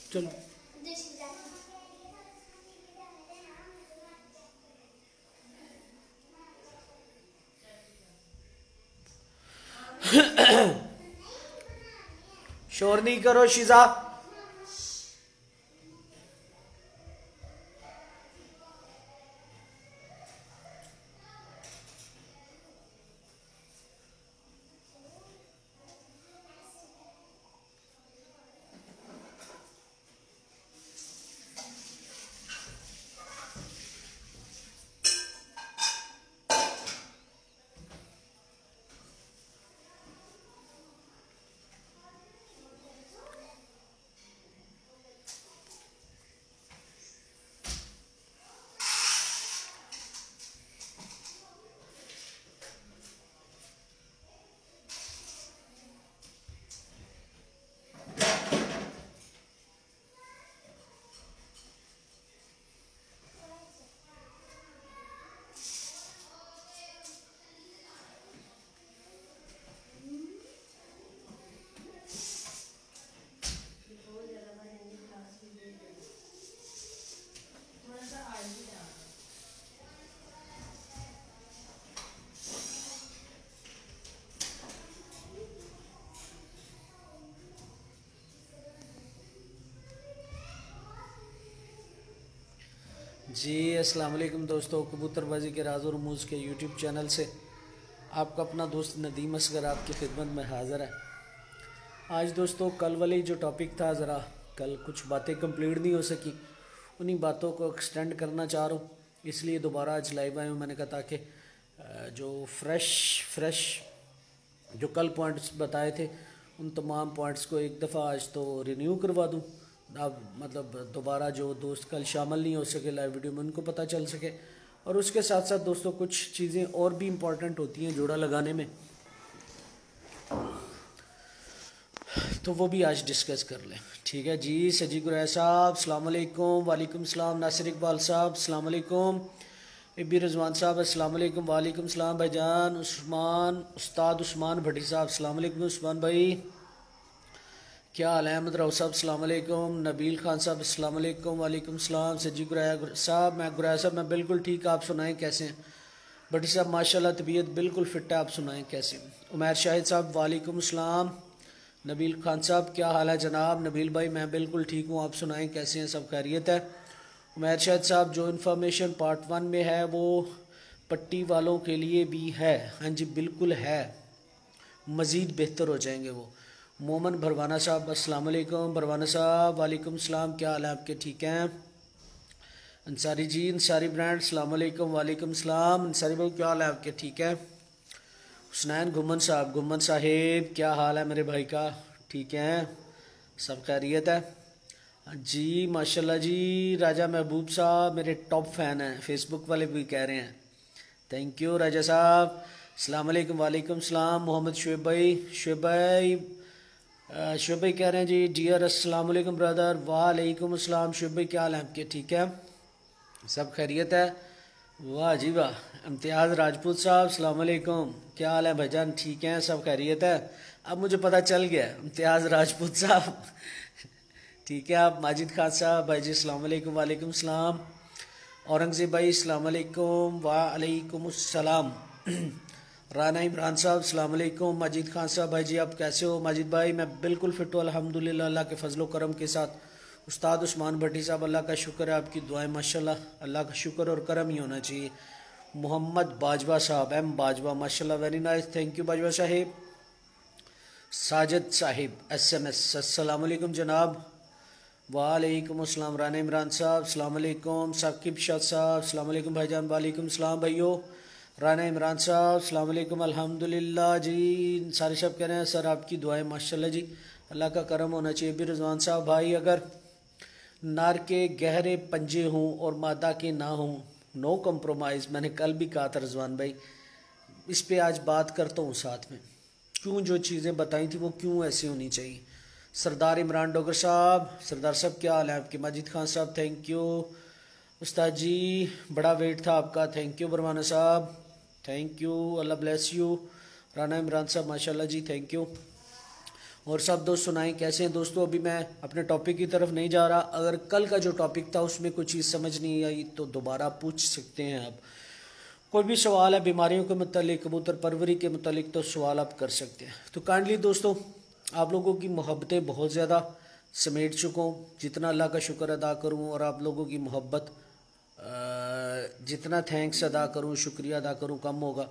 चलो शोर नहीं करो शिजा। जी अस्सलाम वालेकुम दोस्तों, कबूतरबाजी के राज और रमूज़ के यूट्यूब चैनल से आपका अपना दोस्त नदीम असगर आपकी खिदमत में हाज़िर है। आज दोस्तों कल वाली जो टॉपिक था, ज़रा कल कुछ बातें कंप्लीट नहीं हो सकी, उन्हीं बातों को एक्सटेंड करना चाह रहा हूँ, इसलिए दोबारा आज लाइव आया हूँ। मैंने कहा ताकि जो फ्रेश जो कल पॉइंट्स बताए थे उन तमाम पॉइंट्स को एक दफ़ा आज तो रिन्यू करवा दूँ। अब मतलब दोबारा जो दोस्त कल शामिल नहीं हो सके लाइव वीडियो में, उनको पता चल सके। और उसके साथ साथ दोस्तों कुछ चीज़ें और भी इम्पॉर्टेंट होती हैं जोड़ा लगाने में, तो वो भी आज डिस्कस कर लें। ठीक है जी। सजी गुरैया साहब अस्सलाम वालेकुम। वालेकुम सलाम। नासिर इकबाल साहब अस्सलाम वालेकुम। इब्बी रजवान साहब अस्सलाम वालेकुम। वालेकुम सलाम भाईजान। उस्ताद उस्मान भट्टी साहब अस्सलाम वालेकुम। उस्मान भाई क्या हाल है? अहमद राव साहब अस्सलाम वालेकुम। नबील खान साहब अस्सलाम वालेकुम। वालेकुम सलाम। सजी गुरैया साहब मैं बिल्कुल ठीक, आप सुनाएं कैसे हैं? भट्टी साहब माशाल्लाह तबीयत बिल्कुल फिट है, आप सुनाएं कैसे हैं? उमैर शाहिद साहब वालेकुम सलाम। नबील खान साहब क्या हाल है जनाब? नबील भाई मैं बिल्कुल ठीक हूँ, आप सुनाएं कैसे हैं? सब खैरियत है? उमैर शाहिद साहब जो इन्फॉर्मेशन पार्ट 1 में है वो पट्टी वालों के लिए भी है। हाँ जी बिल्कुल है, मज़ीद बेहतर हो जाएंगे वो। मोमन भरवाना साहब अस्सलाम वालेकुम। भरवाना साहब वालेकुम सलाम, क्या हाल है आपके? ठीक हैं? अंसारी जी, अंसारी ब्रांड अस्सलाम वालेकुम। वालेकुम सलाम। अंसारी भाई क्या हाल है आपके? ठीक है? हुसनैन गुम्मन साहब, गुम्मन साहेब क्या हाल है मेरे भाई का? ठीक है? सब खैरियत है? जी माशाल्लाह जी। राजा महबूब साहब मेरे टॉप फैन हैं, फेसबुक वाले भी कह रहे हैं। थैंक यू राजा साहब। अस्सलाम वालेकुम। वालेकुम सलाम। मोहम्मद शुएब भाई कह रहे हैं जी डियर अस्सलाम वालेकुम ब्रदर। वालेकुम अस्सलाम। शुएब भाई क्या हाल है आपके? ठीक है? सब खैरियत है? वाह जी वाह। इम्तियाज़ राजपूत साहब अस्सलाम वालेकुम, क्या हाल है भाईजान? ठीक हैं? सब खैरियत है? अब मुझे पता चल गया इम्तियाज़ राजपूत साहब ठीक है आप? माजिद खान साहब भाई जी अस्सलाम वालेकुम। वालेकुम सलाम। औरंगज़ेब भाई अस्सलाम वालेकुम। वालेकुम अस्सलाम। राना इमरान साहब अस्सलाम वालेकुम। माजिद खान साहब भाई जी आप कैसे हो? माजिद भाई मैं बिल्कुल फिट हूँ अल्हम्दुलिल्लाह, अल्लाह के फजलो करम के साथ। उस्ताद उस्मान भट्टी साहब अल्लाह का शुक्र है, आपकी दुआएं माशाल्लाह, अल्लाह का शुक्र और करम ही होना चाहिए। मोहम्मद बाजवा साहब एम बाजवा माशाल्लाह very nice, thank you Bajwa Sahib. Sajid Sahib SMS अस्सलाम वालेकुम जनाब। वालेकुम अस्सलाम। राना इमरान साहब अस्सलाम वालेकुम। साकिब शाह साहब अस्सलाम वालेकुम भाईजान। वालेकुम सलाम भाइयों। राना इमरान साहब अस्सलाम वालेकुम। अल्हम्दुलिल्लाह जी। सारे सब कह रहे हैं सर आपकी दुआएं माशाल्लाह जी, अल्लाह का करम होना चाहिए। भी रिजवान साहब भाई अगर नार के गहरे पंजे हों और मादा के ना हों, नो कम्प्रोमाइज़, मैंने कल भी कहा था रिजवान भाई, इस पे आज बात करता हूँ साथ में, क्यों जो चीज़ें बताई थी वो क्यों ऐसी होनी चाहिए। सरदार इमरान डोगर साहब, सरदार साहब क्या हाल है आपके? माजिद खान साहब थैंक यू। उस्ताद जी बड़ा वेट था आपका, thank you. Barwana sahab thank you, Allah bless you. Rana Imran sahab माशाल्लाह जी थैंक यू। और सब दोस्त सुनाएं कैसे हैं दोस्तों। अभी मैं अपने टॉपिक की तरफ नहीं जा रहा। अगर कल का जो टॉपिक था उसमें कोई चीज़ समझ नहीं आई तो दोबारा पूछ सकते हैं आप। कोई भी सवाल है बीमारियों के मतलब, कबूतर परवरी के मतलब, तो सवाल आप कर सकते हैं। तो काइंडली दोस्तों, आप लोगों की मोहब्बतें बहुत ज़्यादा समेट चुका हूँ। जितना अल्लाह का शुक्र अदा करूँ और आप लोगों की मोहब्बत जितना थैंक्स अदा करूँ, शुक्रिया अदा करूँ, कम होगा।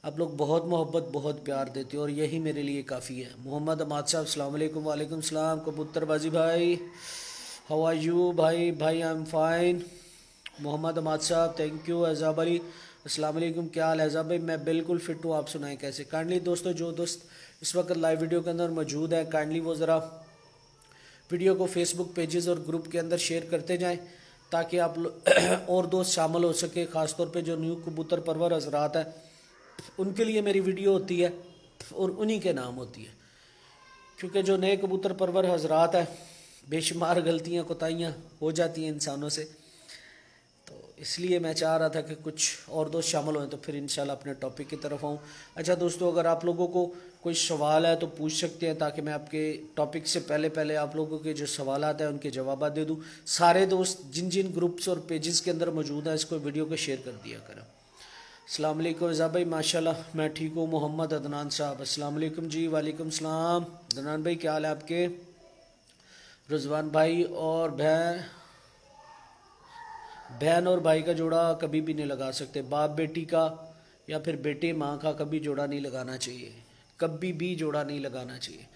आप लोग बहुत मोहब्बत बहुत प्यार देते हो और यही मेरे लिए काफ़ी है। मोहम्मद अमाद साहब अस्सलाम वालेकुम। वालेकुम सलाम। कबूतरबाजी भाई, हाउ आर यू भाई? भाई आई एम फाइन। मोहम्मद अमाद साहब थैंक यू। एजाब अली अस्सलाम वालेकुम, क्या हाल है एजाब भाई? मैं बिल्कुल फिट हूँ, आप सुनाएं कैसे? काइंडली दोस्तों, जो दोस्त इस वक्त लाइव वीडियो के अंदर मौजूद है, काइंडली वो ज़रा वीडियो को फेसबुक पेजेस और ग्रुप के अंदर शेयर करते जाएं ताकि आप और दोस्त शामिल हो सके। ख़ासतौर पे जो न्यू कबूतर परवर हजरात है उनके लिए मेरी वीडियो होती है और उन्हीं के नाम होती है, क्योंकि जो नए कबूतर परवर हजरात है बेशुमार गलतियां कोताहियाँ हो जाती हैं इंसानों से, तो इसलिए मैं चाह रहा था कि कुछ और दोस्त शामिल हों तो फिर इंशाल्लाह अपने टॉपिक की तरफ आऊँ। अच्छा दोस्तों, अगर आप लोगों को कोई सवाल है तो पूछ सकते हैं ताकि मैं आपके टॉपिक से पहले आप लोगों के जो सवाल हैं उनके जवाब दे दूँ। सारे दोस्त जिन जिन ग्रुप्स और पेजेस के अंदर मौजूद हैं इसको वीडियो को शेयर कर दिया करें। अस्सलाम वालेकुम रज़ा भाई, माशाल्लाह मैं ठीक हूँ। मोहम्मद अदनान साहब अस्सलाम वालेकुम जी। वालेकुम सलाम। अदनान भाई क्या हाल है आपके? रिजवान भाई, और बहन और भाई का जोड़ा कभी भी नहीं लगा सकते। बाप बेटी का या फिर बेटे माँ का कभी जोड़ा नहीं लगाना चाहिए, कभी भी जोड़ा नहीं लगाना चाहिए।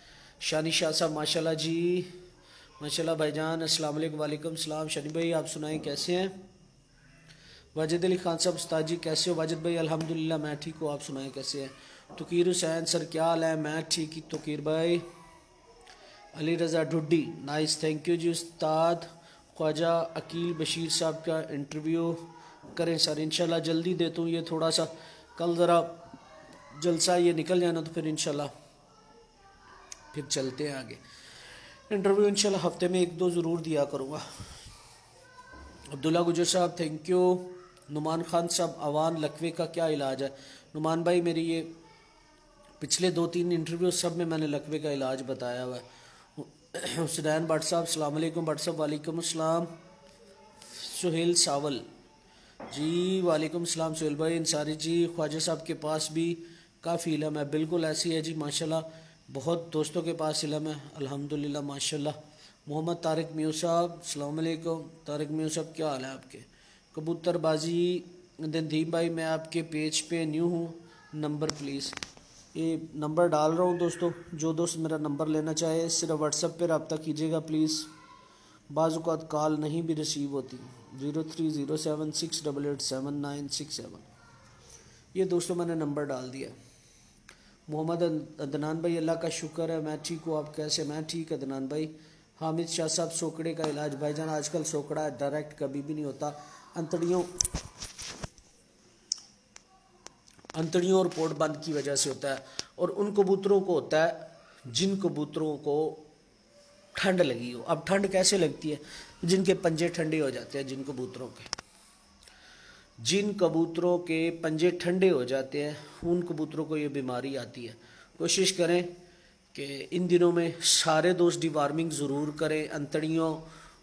शानी शाह साहब माशाल्लाह जी, माशाल्लाह भाईजान अस्सलाम वालेकुम। वालेकुम सलाम। शनी भाई आप सुनाएं कैसे हैं? वाजिद अली खान साहब उस्ताद जी कैसे हो? वाजिद भाई अल्हम्दुलिल्लाह मैं ठीक हूँ, आप सुनाएं कैसे हैं? तुकीर हुसैन सर क्या हाल है? मैं ठीक ही तुकीर भाई। Ali Raza ढुड्डी nice thank you जी उस्ताद। ख्वाजा अकील बशीर साहब का इंटरव्यू करें सर, इंशाल्लाह जल्दी देता हूँ। ये थोड़ा सा कल ज़रा जलसा ये निकल जाना तो फिर इंशाल्लाह फिर चलते हैं आगे। इंटरव्यू इंशाल्लाह हफ्ते में 1-2 ज़रूर दिया करूँगा। अब्दुल्ला गुजर साहब थैंक यू। नुमान खान साहब अवान लकवे का क्या इलाज है? नुमान भाई मेरी ये पिछले 2-3 इंटरव्यू सब में मैंने लकवे का इलाज बताया हुआ है। हुसैन भट्ट साहब अस्सलाम वालेकुम। भट्ट साहब वालेकुम अस्सलाम। सुहेल सावल जी वालेकुम अस्सलाम। सुहेल भाई अंसारी जी, ख्वाजा साहब के पास भी काफ़ी इल्म है। बिल्कुल ऐसी है जी माशाल्लाह, बहुत दोस्तों के पास इल्म है अल्हम्दुलिल्लाह माशाल्लाह। मोहम्मद तारिक म्यू साहब अस्सलाम वालेकुम। तारिक म्यू साहब क्या हाल है आपके? कबूतरबाजी दंदीम भाई मैं आपके पेज पे न्यू हूँ, नंबर प्लीज़। ये नंबर डाल रहा हूँ दोस्तों, जो दोस्त मेरा नंबर लेना चाहे सिर्फ व्हाट्सएप पे रब्ता कीजिएगा प्लीज़। बाज़ औक़ात कॉल नहीं भी रिसीव होती। 03076887 ये दोस्तों मैंने नंबर डाल दिया। मोहम्मद अदनान भाई अल्लाह का शुक्र है मैं ठीक हूँ, आप कैसे? मैं ठीक अदनान भाई। हामिद शाह साहब सोकड़े का इलाज भाईजान आजकल सोकड़ा डायरेक्ट कभी भी नहीं होता, अंतड़ियों और पोट बंद की वजह से होता है। और उन कबूतरों को होता है जिन कबूतरों को ठंड लगी हो। अब ठंड कैसे लगती है? जिनके पंजे ठंडे हो जाते हैं, जिन कबूतरों के पंजे ठंडे हो जाते हैं उन कबूतरों को ये बीमारी आती है। कोशिश करें कि इन दिनों में सारे दोस्त डिवार्मिंग ज़रूर करें। अंतड़ियों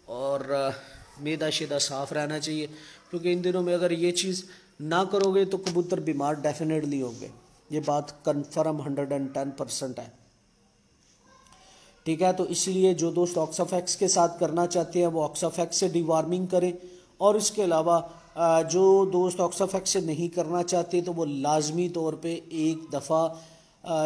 और मैदा शेदा साफ़ रहना चाहिए, क्योंकि इन दिनों में अगर ये चीज़ ना करोगे तो कबूतर बीमार डेफिनेटली होंगे। ये बात कन्फर्म 110% है, ठीक है? तो इसलिए जो दोस्त ऑक्साफैक्स के साथ करना चाहते हैं वो ऑक्साफैक्स से डिवार्मिंग करें। और इसके अलावा जो दोस्त ऑक्साफैक्स से नहीं करना चाहते तो वो लाजमी तौर पे एक दफ़ा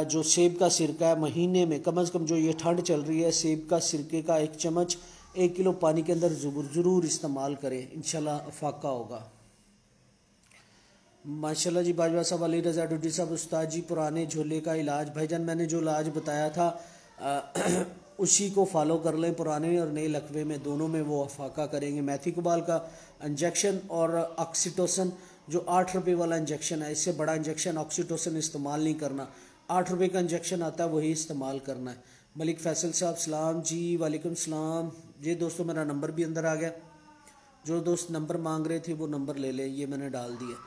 जो सेब का सिरका है महीने में कम से कम, जो ये ठंड चल रही है, सेब का सिरके का 1 चम्मच 1 किलो पानी के अंदर ज़रूर इस्तेमाल करें, इंशाल्लाह फाका होगा। माशाल्लाह जी। बाजवा साहब अली रज़ा डुडी साहब उस्ताद जी पुराने झोले का इलाज भाईजान मैंने जो इलाज बताया था उसी को फॉलो कर लें। पुराने और नए लकवे में दोनों में वो अफाका करेंगे। मैथिकोबाल का इंजेक्शन और ऑक्सीटोसिन जो 8 रुपये वाला इंजेक्शन है, इससे बड़ा इंजेक्शन ऑक्सीटोसिन इस्तेमाल नहीं करना। 8 रुपये का इंजेक्शन आता है वही इस्तेमाल करना है। मलिक फैसल साहब सलाम जी वालेकुम सलाम। ये दोस्तों मेरा नंबर भी अंदर आ गया, जो दोस्त नंबर मांग रहे थे वो नंबर ले लें, ये मैंने डाल दिया।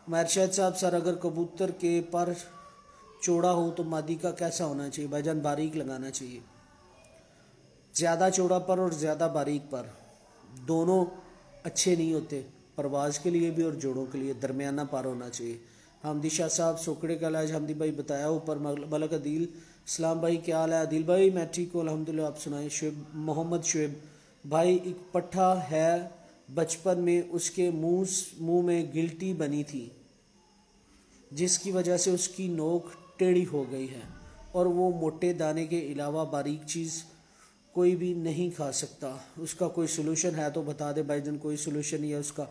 उमर शाहिद साहब सर अगर कबूतर के पर चौड़ा हो तो मादी का कैसा होना चाहिए भाईजान? बारीक लगाना चाहिए। ज़्यादा चौड़ा पर और ज़्यादा बारीक पर दोनों अच्छे नहीं होते, परवाज के लिए भी और जोड़ों के लिए दरमियाना पर होना चाहिए। हमदी शाह साहब सोकड़े का इलाज हमदी भाई बताया ऊपर। मलक अदील सलाम भाई क्या हाल है? आदिल भाई मैं ठीक हूँ अल्हम्दुलिल्लाह, आप सुनाएं। शुएब मोहम्मद शुएब भाई एक पट्ठा है, बचपन में उसके मुंह में गिल्टी बनी थी जिसकी वजह से उसकी नोक टेढ़ी हो गई है और वो मोटे दाने के अलावा बारीक चीज़ कोई भी नहीं खा सकता। उसका कोई सोल्यूशन है तो बता दे भाईजान। कोई सोल्यूशन नहीं है उसका,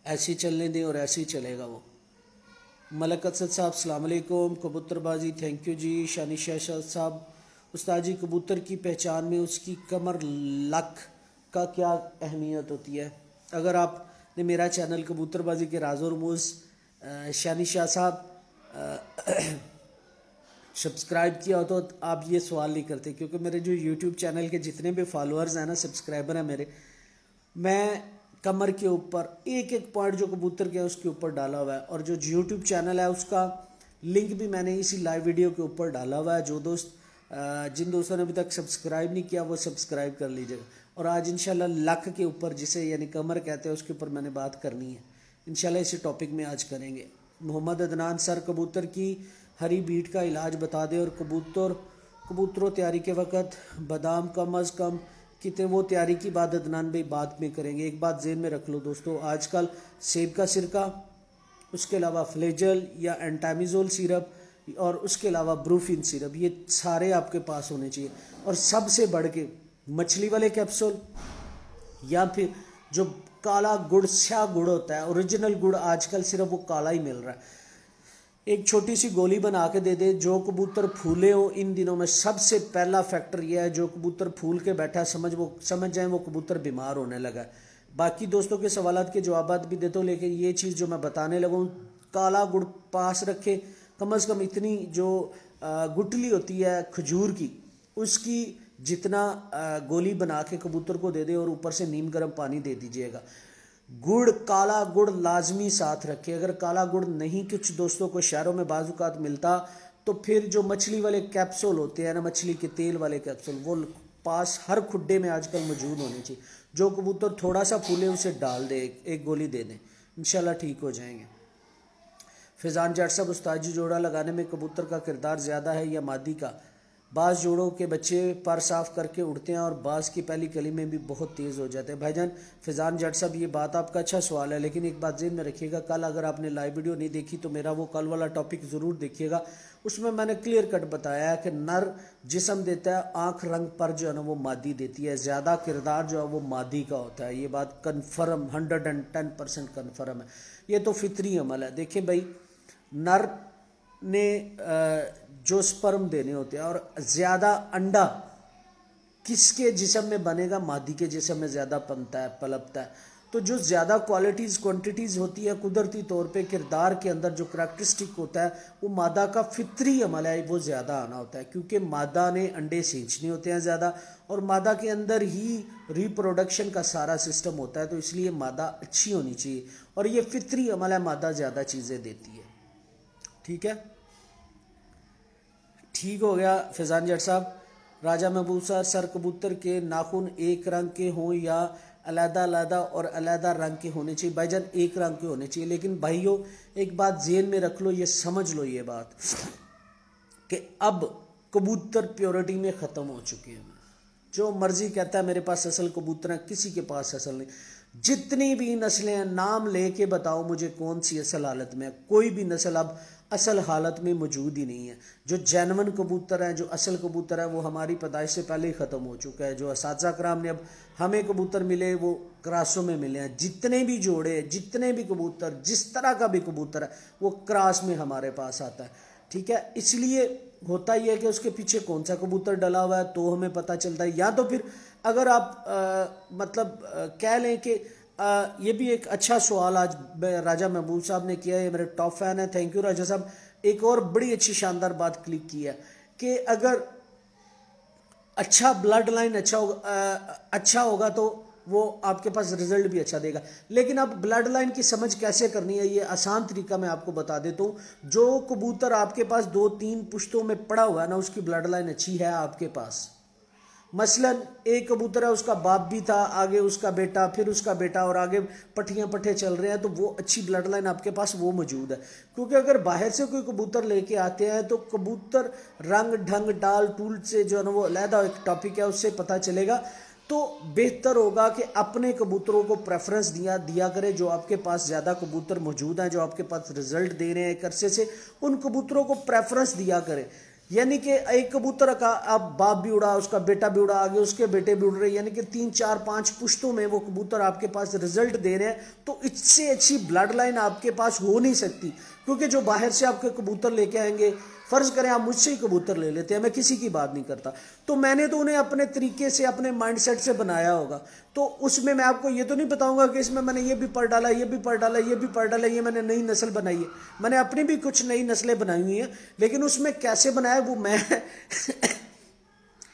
ऐसे चलने दें और ऐसे ही चलेगा वो। मलक असद साहब अस्सलाम वालेकुम। कबूतरबाजी थैंक यू जी। शानिशा शाह साहब उस्ताद जी कबूतर की पहचान में उसकी कमर लक का क्या अहमियत होती है? अगर आपने मेरा चैनल कबूतरबाजी के राज और रमूज़ शानिशा साहब सब्सक्राइब किया हो तो आप ये सवाल नहीं करते, क्योंकि मेरे जो यूट्यूब चैनल के जितने भी फॉलोअर्स हैं ना, सब्सक्राइबर हैं मेरे, मैं कमर के ऊपर एक एक पॉइंट जो कबूतर के है उसके ऊपर डाला हुआ है। और जो यूट्यूब चैनल है उसका लिंक भी मैंने इसी लाइव वीडियो के ऊपर डाला हुआ है। जो दोस्त जिन दोस्तों ने अभी तक सब्सक्राइब नहीं किया वो सब्सक्राइब कर लीजिएगा। और आज इंशाल्लाह लक के ऊपर, जिसे यानी कमर कहते हैं, उसके ऊपर मैंने बात करनी है इंशाल्लाह। इसी टॉपिक में आज करेंगे। मोहम्मद अदनान सर कबूतर की हरी बीट का इलाज बता दें। और कबूतरों तैयारी के वक्त बादाम कम अज़ कम कितने, वो तैयारी की बात अदनान भाई बाद में करेंगे। एक बात ज़हन में रख लो दोस्तों, आजकल सेब का सिरका, उसके अलावा फ्लेजल या एंटामिजोल सिरप और उसके अलावा ब्रूफिन सिरप, ये सारे आपके पास होने चाहिए। और सबसे बढ़ के मछली वाले कैप्सूल या फिर जो काला गुड़, स्या गुड़ होता है, ओरिजिनल गुड़ आजकल सिर्फ वो काला ही मिल रहा है, एक छोटी सी गोली बना के दे दे। जो कबूतर फूले हो इन दिनों में सबसे पहला फैक्टर यह है, जो कबूतर फूल के बैठा है समझ जाए वो कबूतर बीमार होने लगा है। बाकी दोस्तों के सवालात के जवाबात भी देता हूँ, लेकिन ये चीज़ जो मैं बताने लगा हूँ, काला गुड़ पास रखे, कम अज़ कम इतनी जो गुठली होती है खजूर की, उसकी जितना गोली बना के कबूतर को दे दे और ऊपर से नीम गर्म पानी दे दीजिएगा। गुड़, काला गुड़ लाजमी साथ रखे। अगर काला गुड़ नहीं कुछ दोस्तों को शहरों में बाजुकात मिलता तो फिर जो मछली वाले कैप्सूल होते हैं ना, मछली के तेल वाले कैप्सूल, वो पास हर खुड्डे में आजकल मौजूद होने चाहिए। जो कबूतर थोड़ा सा फूले उसे डाल दे, एक गोली दे दें, इंशाल्लाह ठीक हो जाएंगे। फैज़ान जट साहब उस्ताद जी जोड़ा लगाने में कबूतर का किरदार ज़्यादा है या मादी का? बाज़ जोड़ों के बच्चे पर साफ़ करके उड़ते हैं और बाज़ की पहली कली में भी बहुत तेज़ हो जाते हैं। भाईजान फैज़ान जट साहब ये बात आपका अच्छा सवाल है, लेकिन एक बात ज़हन में रखिएगा, कल अगर आपने लाइव वीडियो नहीं देखी तो मेरा वो कल वाला टॉपिक ज़रूर देखिएगा। उसमें मैंने क्लियर कट बताया है कि नर जिस्म देता है, आँख रंग पर जो है ना वो मादी देती है, ज़्यादा किरदार जो है वो मादी का होता है। ये बात कन्फर्म 110% कन्फर्म है, ये तो फितरी अमल है। देखिए भाई, नर ने जो स्पर्म देने होते हैं और ज़्यादा अंडा किसके जिस्म में बनेगा? मादी के जिस्म में ज़्यादा बनता है, पलपता है। तो जो ज़्यादा क्वालिटीज़ क्वांटिटीज़ होती है कुदरती तौर पे किरदार के अंदर जो करैक्टरिस्टिक होता है वो मादा का फितरी अमल है, वो ज़्यादा आना होता है, क्योंकि मादा ने अंडे सींचने होते हैं ज़्यादा और मादा के अंदर ही रिप्रोडक्शन का सारा सिस्टम होता है। तो इसलिए मादा अच्छी होनी चाहिए और ये फितरी अमल है, मादा ज़्यादा चीज़ें देती है। ठीक है, ठीक हो गया फैज़ान जट साहब। राजा महबूब सर कबूतर के नाखून एक रंग के हों या अलग-अलग और अलग रंग के होने चाहिए? भाईजान एक रंग के होने चाहिए, लेकिन भाइयों एक बात जेन में रख लो, ये समझ लो ये बात कि अब कबूतर प्योरिटी में ख़त्म हो चुके हैं। जो मर्जी कहता है मेरे पास असल कबूतर है, किसी के पास असल नहीं। जितनी भी नस्लें हैं नाम लेके बताओ मुझे कौन सी असल हालत में है? कोई भी नस्ल अब असल हालत में मौजूद ही नहीं है। जो जैनवन कबूतर हैं, जो असल कबूतर है, वो हमारी पैदाइश से पहले ही ख़त्म हो चुका है। जो असातिज़ा कराम ने अब हमें कबूतर मिले वो क्रासों में मिले हैं। जितने भी जोड़े, जितने भी कबूतर, जिस तरह का भी कबूतर है वो क्रास में हमारे पास आता है। ठीक है, इसलिए होता ही है कि उसके पीछे कौन सा कबूतर डला हुआ है तो हमें पता चलता है। या तो फिर अगर आप कह लें कि ये भी एक अच्छा सवाल आज राजा महबूब साहब ने किया है, मेरे टॉप फैन है, थैंक यू राजा साहब। एक और बड़ी अच्छी शानदार बात क्लिक की है कि अगर अच्छा ब्लड लाइन अच्छा होगा तो वो आपके पास रिजल्ट भी अच्छा देगा। लेकिन अब ब्लड लाइन की समझ कैसे करनी है, ये आसान तरीका मैं आपको बता देता हूँ। जो कबूतर आपके पास 2-3 पुश्तों में पड़ा हुआ है ना, उसकी ब्लड लाइन अच्छी है आपके पास। मसलन एक कबूतर है, उसका बाप भी था, आगे उसका बेटा, फिर उसका बेटा, और आगे पट्टियां पट्टे चल रहे हैं, तो वो अच्छी ब्लड लाइन आपके पास वो मौजूद है। क्योंकि अगर बाहर से कोई कबूतर लेके आते हैं तो कबूतर रंग ढंग डाल टूल से जो है ना, वो अलहदा एक टॉपिक है, उससे पता चलेगा। तो बेहतर होगा कि अपने कबूतरों को प्रेफरेंस दिया करें। जो आपके पास ज़्यादा कबूतर मौजूद हैं, जो आपके पास रिजल्ट दे रहे हैं एक अरसे से, उन कबूतरों को प्रेफरेंस दिया करें। यानी कि एक कबूतर का अब बाप भी उड़ा, उसका बेटा भी उड़ा, आगे उसके बेटे भी उड़ रहे, यानी कि 3-4-5 पुश्तों में वो कबूतर आपके पास रिजल्ट दे रहे हैं। तो इससे अच्छी ब्लड लाइन आपके पास हो नहीं सकती। क्योंकि जो बाहर से आपके कबूतर लेके आएंगे, फर्ज करें आप मुझसे ही कबूतर ले लेते हैं, मैं किसी की बात नहीं करता, तो मैंने तो उन्हें अपने तरीके से, अपने माइंडसेट से बनाया होगा। तो उसमें मैं आपको ये तो नहीं बताऊंगा कि इसमें मैंने ये भी पढ़ डाला, ये भी पढ़ डाला, ये भी पढ़ डाला, ये मैंने नई नस्ल बनाई है। मैंने अपनी भी कुछ नई नस्लें बनाई हुई हैं, लेकिन उसमें कैसे बनाया वो मैं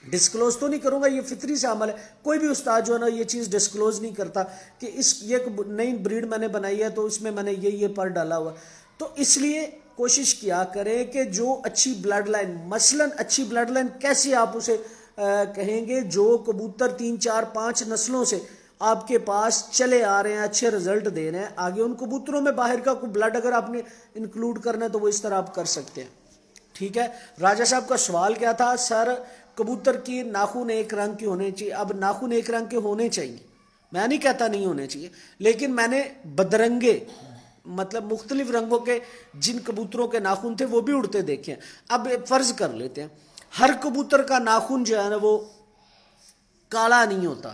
डिस्क्लोज तो नहीं करूंगा। ये फितरी सा अमल है, कोई भी उस्ताद जो है ना ये चीज़ डिस्क्लोज नहीं करता कि ये नई ब्रीड मैंने बनाई है तो इसमें मैंने ये पढ़ डाला हुआ। तो इसलिए कोशिश किया करें कि जो अच्छी ब्लड लाइन, मसलन अच्छी ब्लड लाइन कैसे आप उसे कहेंगे, जो कबूतर 3-4-5 नस्लों से आपके पास चले आ रहे हैं, अच्छे रिजल्ट दे रहे हैं, आगे उन कबूतरों में बाहर का कोई ब्लड अगर आपने इंक्लूड करना है तो वो इस तरह आप कर सकते हैं। ठीक है, राजा साहब का सवाल क्या था? सर कबूतर की नाखून एक रंग के होने चाहिए। अब नाखून एक रंग के होने चाहिए, मैं नहीं कहता नहीं होने चाहिए, लेकिन मैंने बदरंगे मतलब मुख्तलिफ रंगों के जिन कबूतरों के नाखून थे वो भी उड़ते देखे हैं। अब फर्ज कर लेते हैं हर कबूतर का नाखून जो है ना वो काला नहीं होता,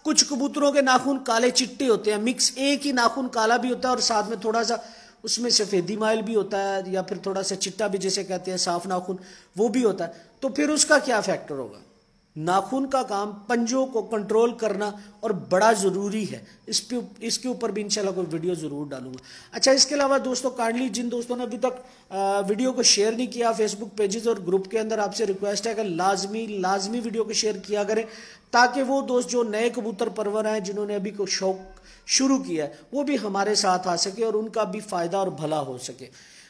कुछ कबूतरों के नाखून काले चिट्टे होते हैं, मिक्स। एक ही नाखून काला भी होता है और साथ में थोड़ा सा उसमें सफ़ेदी माइल भी होता है, या फिर थोड़ा सा चिट्टा भी जिसे कहते हैं साफ नाखून, वो भी होता है। तो फिर उसका क्या फैक्टर होगा? नाखून का काम पंजों को कंट्रोल करना और बड़ा ज़रूरी है। इसके ऊपर भी इंशाल्लाह कोई वीडियो ज़रूर डालूंगा। अच्छा, इसके अलावा दोस्तों काइंडली जिन दोस्तों ने अभी तक वीडियो को शेयर नहीं किया फेसबुक पेजेस और ग्रुप के अंदर, आपसे रिक्वेस्ट है कि लाजमी वीडियो को शेयर किया करें, ताकि वो दोस्त जो नए कबूतर परवर हैं, जिन्होंने अभी को शौक शुरू किया है, वो भी हमारे साथ आ सके और उनका भी फ़ायदा और भला हो सके।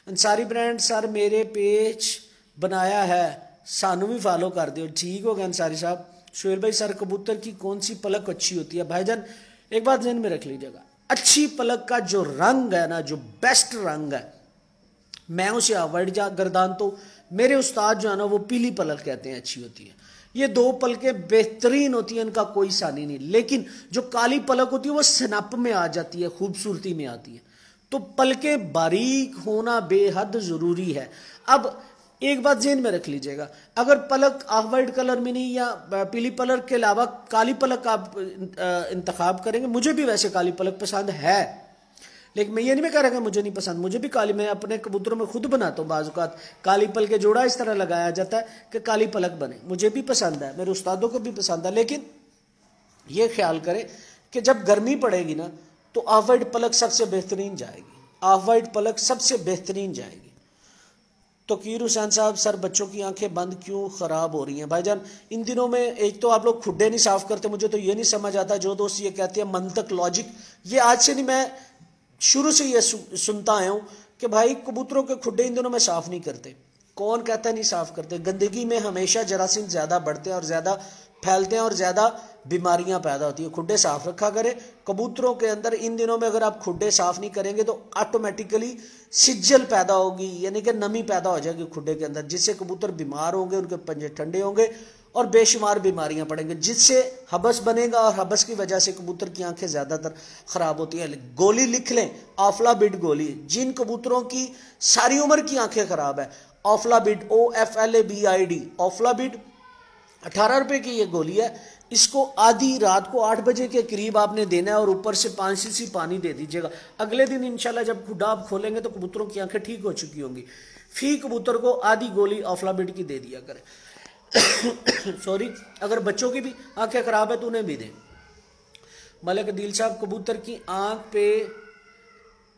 अंसारी ब्रांड सर मेरे पेज बनाया है, सानू भी फॉलो कर दियो। ठीक हो गया अंसारी साहब। सुहेल भाई सर कबूतर की कौन सी पलक अच्छी होती है? भाईजान एक बात ध्यान में रख लीजिएगा, अच्छी पलक का जो रंग है ना, जो बेस्ट रंग है, मैं उसे अवॉइड गर्दान तो मेरे उस्ताद जो है ना वो पीली पलक कहते हैं अच्छी होती है। ये 2 पलकें बेहतरीन होती हैं, इनका कोई सानी नहीं। लेकिन जो काली पलक होती है वो सनप में आ जाती है, खूबसूरती में आती है। तो पलकें बारीक होना बेहद ज़रूरी है। अब एक बात ज़हन में रख लीजिएगा, अगर पलक ऑफ वाइट कलर में नहीं या पीली पलक के अलावा काली पलक आप इंतखाब करेंगे, मुझे भी वैसे काली पलक पसंद है, लेकिन मैं ये नहीं कह रहा कि मुझे नहीं पसंद, मुझे भी काली, मैं अपने कबूतरों में खुद बनाता हूँ। बाज़-औक़ात काली पलक के जोड़ा इस तरह लगाया जाता है कि काली पलक बने, मुझे भी पसंद है, मेरे उस्तादों को भी पसंद है। लेकिन ये ख्याल करें कि जब गर्मी पड़ेगी ना तो ऑफ वाइट पलक सबसे बेहतरीन जाएगी, ऑफ वाइट पलक सबसे बेहतरीन जाएगी। तो कीर हुसैन साहब सर बच्चों की आंखें बंद क्यों ख़राब हो रही हैं? भाईजान इन दिनों में एक तो आप लोग खुड्डे नहीं साफ़ करते, मुझे तो ये नहीं समझ आता, जो दोस्त ये कहते हैं मंतक लॉजिक, ये आज से नहीं, मैं शुरू से ये सुनता आया हूँ कि भाई कबूतरों के खुड्डे इन दिनों में साफ़ नहीं करते। कौन कहता है नहीं साफ़ करते? गंदगी में हमेशा जरासीम ज़्यादा बढ़ते हैं और ज़्यादा फैलते हैं और ज़्यादा बीमारियां पैदा होती है। खुड्डे साफ रखा करें कबूतरों के अंदर। इन दिनों में अगर आप खुड्डे साफ नहीं करेंगे तो ऑटोमेटिकली सिज्जल पैदा होगी, यानी कि नमी पैदा हो जाएगी खुड्डे के अंदर, जिससे कबूतर बीमार होंगे, उनके पंजे ठंडे होंगे और बेशुमार बीमारियां पड़ेंगी, जिससे हबस बनेगा और हबस की वजह से कबूतर की आंखें ज़्यादातर ख़राब होती हैं। गोली लिख लें, ऑफ्लाबिड गोली, जिन कबूतरों की सारी उम्र की आंखें ख़राब है, ऑफ्लाबिड OFLABID, ऑफ्लाबिड 18 रुपये की ये गोली है। इसको आधी रात को 8 बजे के करीब आपने देना है और ऊपर से 5 सीसी पानी दे दीजिएगा। अगले दिन इंशाल्लाह जब खुड्डा आप खोलेंगे तो कबूतरों की आंखें ठीक हो चुकी होंगी। फी कबूतर को आधी गोली ऑफ्लाबिड की दे दिया करें। सॉरी, अगर बच्चों की भी आंखें खराब है तो उन्हें भी दें। मलिक दिल साहब कबूतर की आंख पे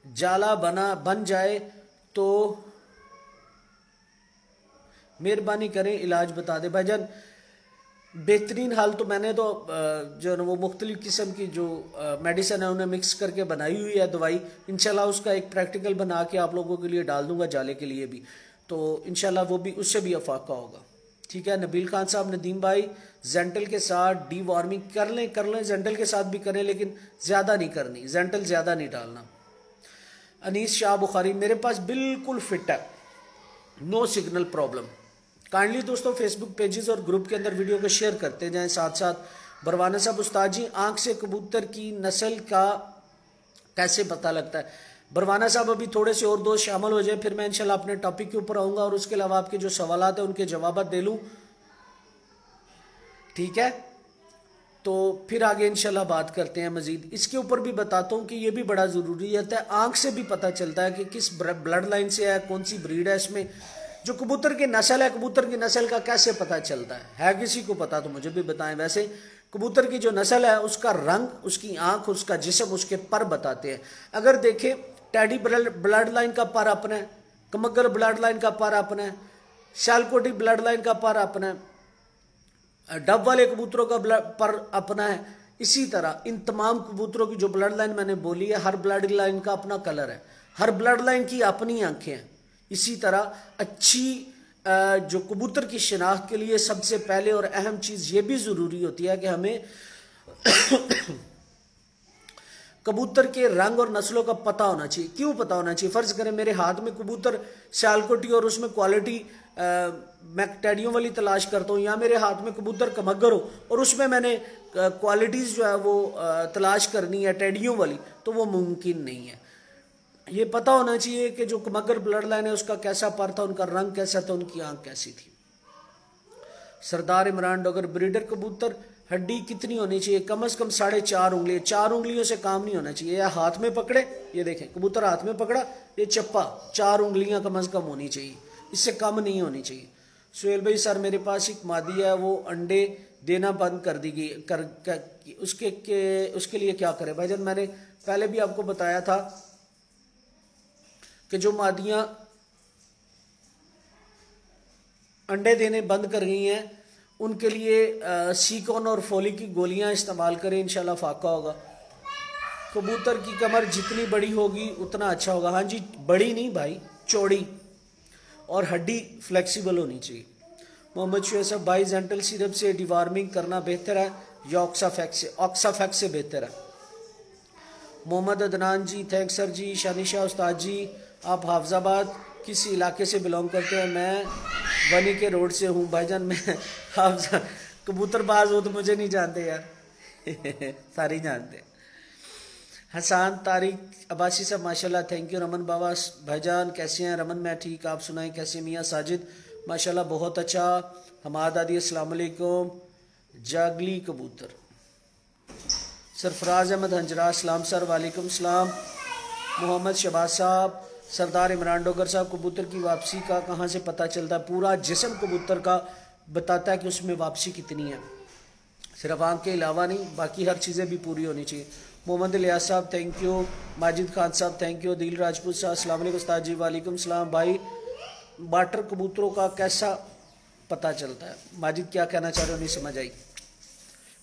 जाला बन जाए तो मेहरबानी करें इलाज बता दे। भाईजान बेहतरीन हल तो मैंने तो जो है ना वो मुख्तलिफ किस्म की जो मेडिसिन है उन्हें मिक्स करके बनाई हुई है दवाई। इंशाल्लाह उसका एक प्रैक्टिकल बना के आप लोगों के लिए डाल दूंगा, जाले के लिए भी, तो इंशाल्लाह वो भी उससे भी अफाका होगा। ठीक है, नबील खान साहब, नदीम भाई, जेंटल के साथ डी वार्मिंग कर लें, जेंटल के साथ भी करें, लेकिन ज़्यादा नहीं करनी, जेंटल ज़्यादा नहीं डालना। अनीस शाह बुखारी, मेरे पास बिल्कुल फिट है, नो सिग्नल प्रॉब्लम। काइंडली दोस्तों फेसबुक पेजेस और ग्रुप के अंदर वीडियो को शेयर करते जाएं। साथ साथ बरवाना साहब, उस्ताद जी आंख से कबूतर की नस्ल का कैसे पता लगता है? बरवाना साहब अभी थोड़े से और दोस्त शामिल हो जाए, फिर मैं इंशाल्लाह अपने टॉपिक के ऊपर आऊँगा और उसके अलावा आपके जो सवालात हैं उनके जवाब दे लूँ। ठीक है, तो फिर आगे इंशाल्लाह बात करते हैं मजीद। इसके ऊपर भी बताता हूँ कि ये भी बड़ा ज़रूरी है, आंख से भी पता चलता है कि किस ब्लड लाइन से है, कौन सी ब्रीड है। इसमें जो कबूतर की नस्ल है, कबूतर की नस्ल का कैसे पता चलता है किसी को पता तो मुझे भी बताएं। वैसे कबूतर की जो नस्ल है उसका रंग, उसकी आंख, उसका जिस्म, उसके पर बताते हैं। अगर देखें टैडी ब्लड लाइन का पर अपना है, कमगर ब्लड लाइन का पर अपना है, शालकोटी ब्लड लाइन का पर अपना है, डब वाले कबूतरों का पर अपना है। इसी तरह इन तमाम कबूतरों की जो ब्लड लाइन मैंने बोली है, हर ब्लड लाइन का अपना कलर है, हर ब्लड लाइन की अपनी आंखें हैं। इसी तरह अच्छी जो कबूतर की शिनाख्त के लिए सबसे पहले और अहम चीज़ ये भी ज़रूरी होती है कि हमें कबूतर के रंग और नस्लों का पता होना चाहिए। क्यों पता होना चाहिए? फ़र्ज़ करें मेरे हाथ में कबूतर सियालकोटी और उसमें क्वालिटी मैं टैडियों वाली तलाश करता हूँ, या मेरे हाथ में कबूतर कमगर हो और उसमें मैंने क्वालिटीज़ जो है वो तलाश करनी है टैडियों वाली, तो वो मुमकिन नहीं है। ये पता होना चाहिए कि जो कमगर ब्लड लाइन है उसका कैसा पर था, उनका रंग कैसा था, उनकी आंख कैसी थी। सरदार इमरान डोगर, ब्रीडर कबूतर हड्डी कितनी होनी चाहिए? कम से कम 4.5 उंगली, 4 उंगलियों से काम नहीं होना चाहिए। या हाथ में पकड़े, ये देखें कबूतर हाथ में पकड़ा, ये चप्पा, 4 उंगलियां कम से कम होनी चाहिए, इससे कम नहीं होनी चाहिए। सुहेल भाई सर, मेरे पास एक मादी है, वो अंडे देना बंद कर दी गई, उसके लिए क्या करें? भाईजान मैंने पहले भी आपको बताया था कि जो मादियां अंडे देने बंद कर गई हैं उनके लिए सीकॉन और फोलिक की गोलियां इस्तेमाल करें, इंशाल्लाह फाका होगा। कबूतर की कमर जितनी बड़ी होगी उतना अच्छा होगा। हाँ जी, बड़ी नहीं भाई, चौड़ी, और हड्डी फ्लेक्सिबल होनी चाहिए। मोहम्मद शुएब साहब, भाई जेंटल सिरप से डिवार्मिंग करना बेहतर है या ऑक्साफैक्स से बेहतर है? मोहम्मद अदनान जी, थैंक्स सर जी। शानिशा उस्ताद जी, आप हाफजाबाद किस इलाके से बिलोंग करते हैं? मैं वनी के रोड से हूँ। भाईजान मैं हाफजा कबूतरबाज हो तो मुझे नहीं जानते यार सारी जानते। हसान तारिक अब्बासी साहब, माशाल्लाह, थैंक यू। रमन बाबा, भाईजान कैसे हैं? रमन मैं ठीक, आप सुनाएं कैसे? मियाँ साजिद, माशाल्लाह बहुत अच्छा। हमाद दादी, अस्सलाम वालेकुम। जागली कबूतर, सरफराज अहमद हंजरा, सलाम सर, वालेकुम सलाम। मोहम्मद शबाज साहब, सरदार इमरान डोगर साहब, कबूतर की वापसी का कहाँ से पता चलता है? पूरा जिस्म कबूतर का बताता है कि उसमें वापसी कितनी है, सिर्फ आंख के अलावा नहीं, बाकी हर चीज़ें भी पूरी होनी चाहिए। मोहम्मद लियाज साहब, थैंक यू। माजिद खान साहब, थैंक यू। दिल राजपूत साहब, अस्सलाम वालेकुम उस्ताद जी। वालेकुम सलाम। भाई बाटर कबूतरों का कैसा पता चलता है? माजिद क्या कहना चाह रहे हो, नहीं समझ आई।